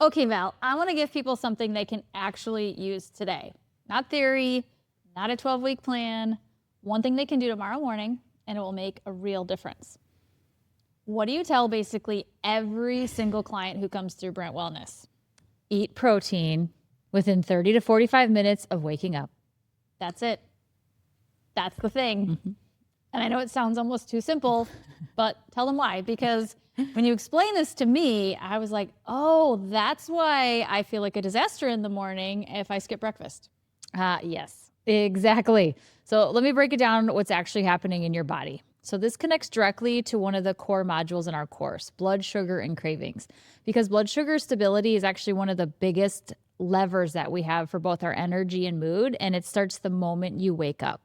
Okay, Val, I want to give people something they can actually use today. Not theory, not a 12-week plan. One thing they can do tomorrow morning, and it will make a real difference. What do you tell basically every single client who comes through Brent Wellness? Eat protein within 30 to 45 minutes of waking up. That's it. That's the thing. And I know it sounds almost too simple, but tell them why. Because when you explain this to me, I was like, oh, that's why I feel like a disaster in the morning if I skip breakfast. Yes, exactly. So let me break it down what's actually happening in your body. So this connects directly to one of the core modules in our course, blood sugar and cravings, because blood sugar stability is actually one of the biggest levers that we have for both our energy and mood, and it starts the moment you wake up.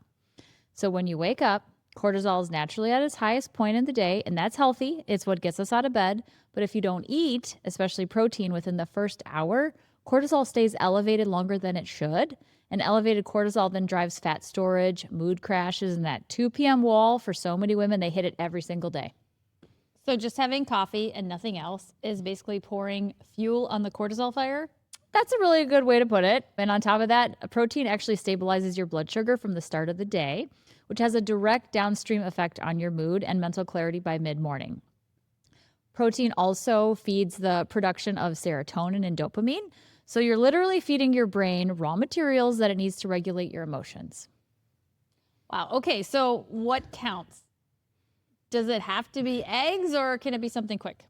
So when you wake up, cortisol is naturally at its highest point in the day, and that's healthy. It's what gets us out of bed. But if you don't eat, especially protein, within the first hour, cortisol stays elevated longer than it should. And elevated cortisol then drives fat storage, mood crashes, and that 2 p.m. wall for so many women, they hit it every single day. So just having coffee and nothing else is basically pouring fuel on the cortisol fire? That's a really good way to put it. And on top of that, a protein actually stabilizes your blood sugar from the start of the day, which has a direct downstream effect on your mood and mental clarity by mid-morning. Protein also feeds the production of serotonin and dopamine. So you're literally feeding your brain raw materials that it needs to regulate your emotions. Wow. Okay. So what counts? Does it have to be eggs or can it be something quick?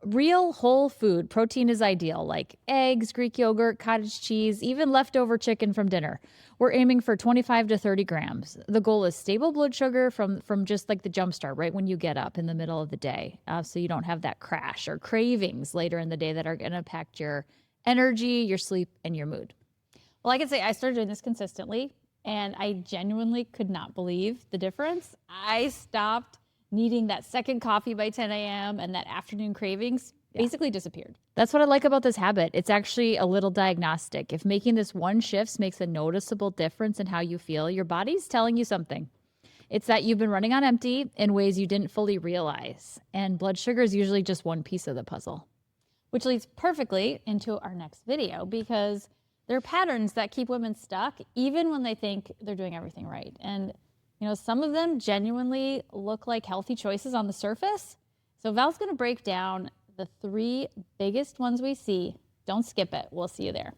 Real whole food protein is ideal, like eggs, Greek yogurt, cottage cheese, even leftover chicken from dinner. We're aiming for 25 to 30 grams. The goal is stable blood sugar from just like the jump start, right when you get up in the middle of the day. So you don't have that crash or cravings later in the day that are going to impact your energy, your sleep, and your mood. Well, I can say I started doing this consistently and I genuinely could not believe the difference. I stopped needing that second coffee by 10 a.m. and that afternoon cravings basically disappeared. That's what I like about this habit. It's actually a little diagnostic. If making this one shift makes a noticeable difference in how you feel, your body's telling you something. It's that you've been running on empty in ways you didn't fully realize. And blood sugar is usually just one piece of the puzzle. Which leads perfectly into our next video because there are patterns that keep women stuck even when they think they're doing everything right. And you know, some of them genuinely look like healthy choices on the surface. So Val's going to break down the 3 biggest ones we see. Don't skip it. We'll see you there.